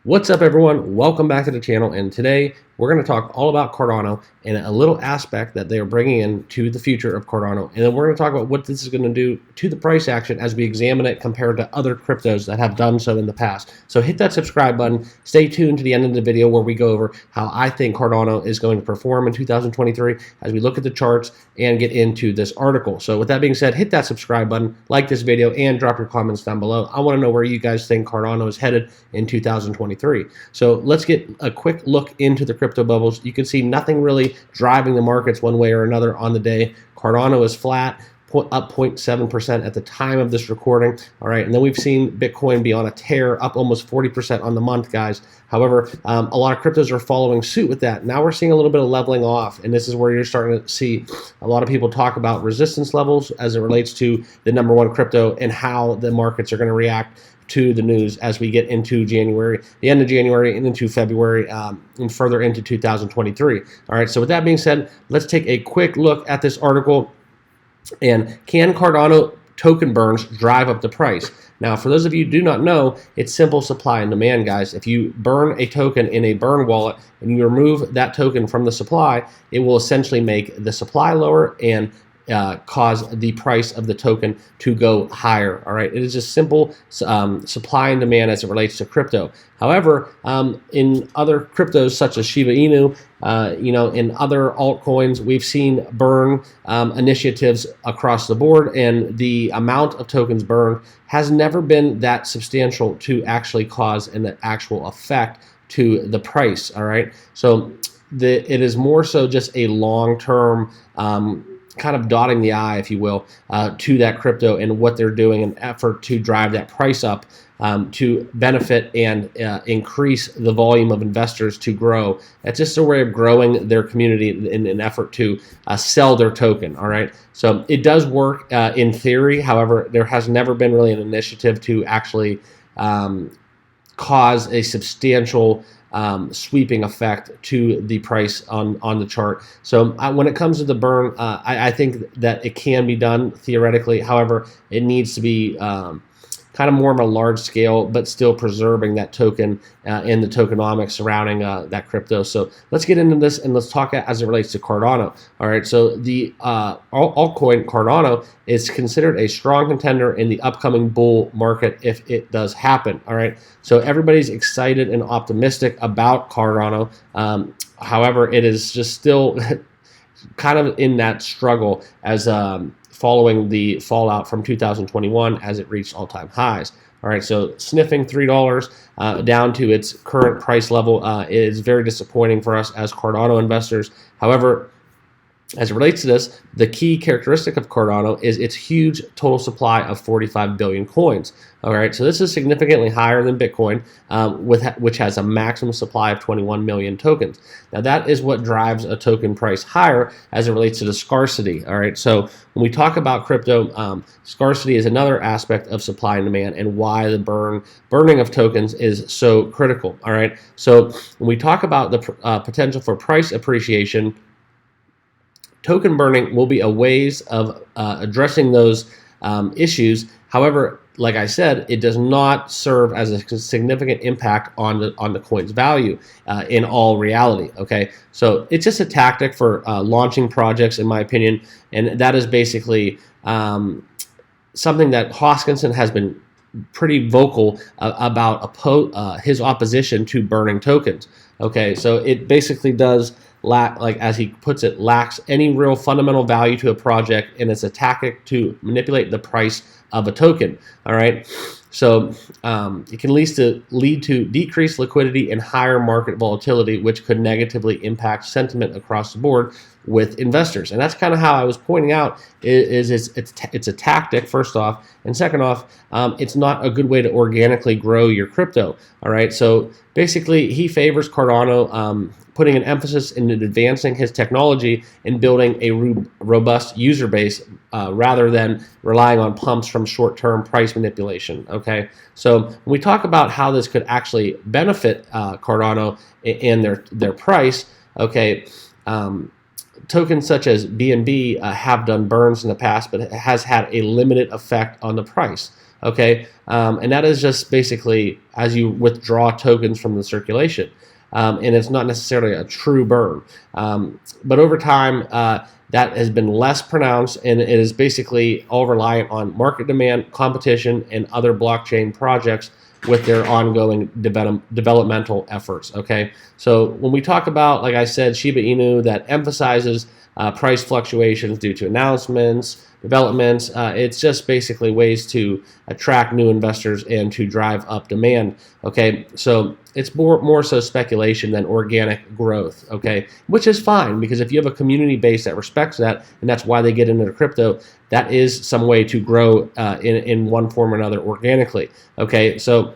What's up, everyone? Welcome back to the channel, and today we're going to talk all about Cardano and a little aspect that they are bringing in to the future of Cardano, and then we're going to talk about what this is going to do to the price action as we examine it compared to other cryptos that have done so in the past. So hit that subscribe button, stay tuned to the end of the video where we go over how I think Cardano is going to perform in 2023 as we look at the charts and get into this article. So with that being said, hit that subscribe button, like this video, and drop your comments down below. I want to know where you guys think Cardano is headed in 2023. So let's get a quick look into the crypto bubbles. You can see nothing really driving the markets one way or another on the day. Cardano is flat, up 0.7% at the time of this recording. All right, and then we've seen Bitcoin be on a tear, up almost 40% on the month, guys. However, a lot of cryptos are following suit with that. Now we're seeing a little bit of leveling off, and this is where you're starting to see a lot of people talk about resistance levels as it relates to the number one crypto and how the markets are going to react to the news as we get into January, the end of January, and into February, and further into 2023. All right, so with that being said, let's take a quick look at this article. And can Cardano token burns drive up the price? Now, for those of you who do not know, it's simple supply and demand, guys. If you burn a token in a burn wallet and you remove that token from the supply, it will essentially make the supply lower and cause the price of the token to go higher. All right, it is just simple supply and demand as it relates to crypto. However, in other cryptos such as Shiba Inu, in other altcoins, we've seen burn initiatives across the board, and the amount of tokens burned has never been that substantial to actually cause an actual effect to the price. All right, so it is more so just a long-term kind of dotting the I, if you will, to that crypto and what they're doing in an effort to drive that price up to benefit and increase the volume of investors to grow. That's just a way of growing their community in an effort to sell their token, all right? So it does work in theory. However, there has never been really an initiative to actually cause a substantial sweeping effect to the price on the chart. So when it comes to the burn, I think that it can be done theoretically. However, it needs to be kind of more of a large scale, but still preserving that token and the tokenomics surrounding that crypto. So let's get into this and let's talk as it relates to Cardano. All right, so the altcoin Cardano is considered a strong contender in the upcoming bull market if it does happen. All right, so everybody's excited and optimistic about Cardano. However, it is just still kind of in that struggle as following the fallout from 2021 as it reached all-time highs. All right, so sniffing $3 down to its current price level is very disappointing for us as Cardano investors. However, as it relates to this, the key characteristic of Cardano is its huge total supply of 45 billion coins. All right, so this is significantly higher than Bitcoin, which has a maximum supply of 21 million tokens. Now, that is what drives a token price higher as it relates to the scarcity. All right, so when we talk about crypto, scarcity is another aspect of supply and demand and why the burning of tokens is so critical. All right, so when we talk about the potential for price appreciation, token burning will be a ways of addressing those issues. However, like I said, it does not serve as a significant impact on the coin's value in all reality. Okay, so it's just a tactic for launching projects, in my opinion, and that is basically something that Hoskinson has been pretty vocal about his opposition to burning tokens. Okay, so it basically does like as he puts it, lacks any real fundamental value to a project, and it's a tactic to manipulate the price of a token. All right, so it can lead to decreased liquidity and higher market volatility, which could negatively impact sentiment across the board with investors. And that's kind of how I was pointing out it's a tactic, first off, and second off, it's not a good way to organically grow your crypto. All right, so basically he favors Cardano, putting an emphasis in advancing his technology and building a robust user base rather than relying on pumps from short-term price manipulation. Okay, so when we talk about how this could actually benefit Cardano and their price, okay, tokens such as BNB have done burns in the past, but it has had a limited effect on the price. Okay, and that is just basically as you withdraw tokens from the circulation. And it's not necessarily a true burn. But over time, that has been less pronounced, and it is basically all reliant on market demand, competition, and other blockchain projects with their ongoing developmental efforts. Okay, so when we talk about, like I said, Shiba Inu that emphasizes price fluctuations due to announcements, developments, it's just basically ways to attract new investors and to drive up demand. Okay, so it's more so speculation than organic growth. Okay, which is fine, because if you have a community base that respects that, and that's why they get into crypto, that is some way to grow in one form or another organically. Okay, so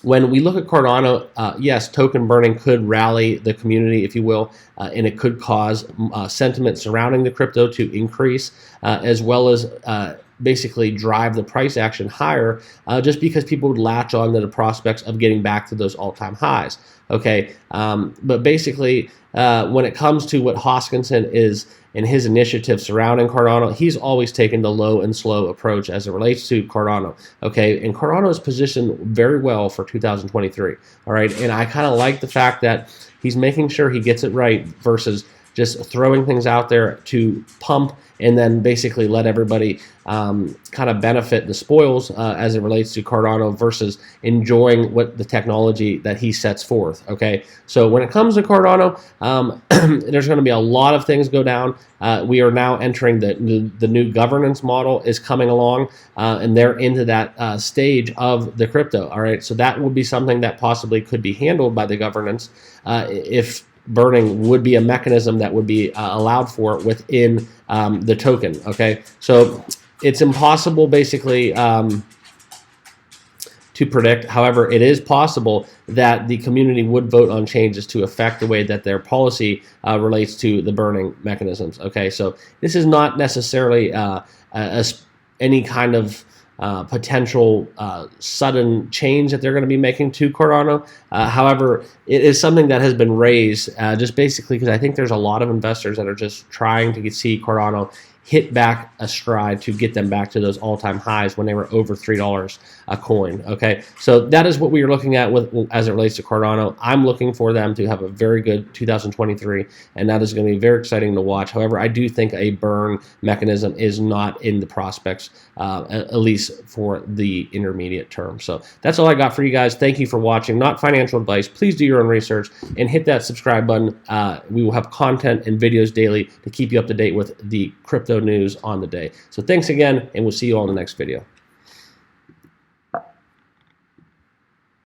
when we look at Cardano, yes, token burning could rally the community, if you will, and it could cause sentiment surrounding the crypto to increase, as well as basically drive the price action higher, just because people would latch on to the prospects of getting back to those all-time highs. Okay, but basically, when it comes to what Hoskinson is in his initiative surrounding Cardano, he's always taken the low and slow approach as it relates to Cardano. Okay, and Cardano is positioned very well for 2023. All right, and I kind of like the fact that he's making sure he gets it right versus just throwing things out there to pump and then basically let everybody kind of benefit the spoils as it relates to Cardano versus enjoying what the technology that he sets forth. Okay, so when it comes to Cardano, there's going to be a lot of things go down. We are now entering the new governance model is coming along, and they're into that stage of the crypto. All right, so that will be something that possibly could be handled by the governance if burning would be a mechanism that would be allowed for within the token. Okay, so it's impossible basically to predict. However, it is possible that the community would vote on changes to affect the way that their policy relates to the burning mechanisms. Okay, so this is not necessarily any kind of potential sudden change that they're going to be making to Cardano. However, it is something that has been raised just basically because I think there's a lot of investors that are just trying to see Cardano hit back a stride to get them back to those all-time highs when they were over $3 a coin. Okay, so that is what we are looking at as it relates to Cardano. I'm looking for them to have a very good 2023, and that is going to be very exciting to watch. However, I do think a burn mechanism is not in the prospects, at least for the intermediate term. So that's all I got for you guys. Thank you for watching. Not financial advice. Please do your own research and hit that subscribe button. We will have content and videos daily to keep you up to date with the crypto news on the day. So thanks again, and we'll see you all in the next video.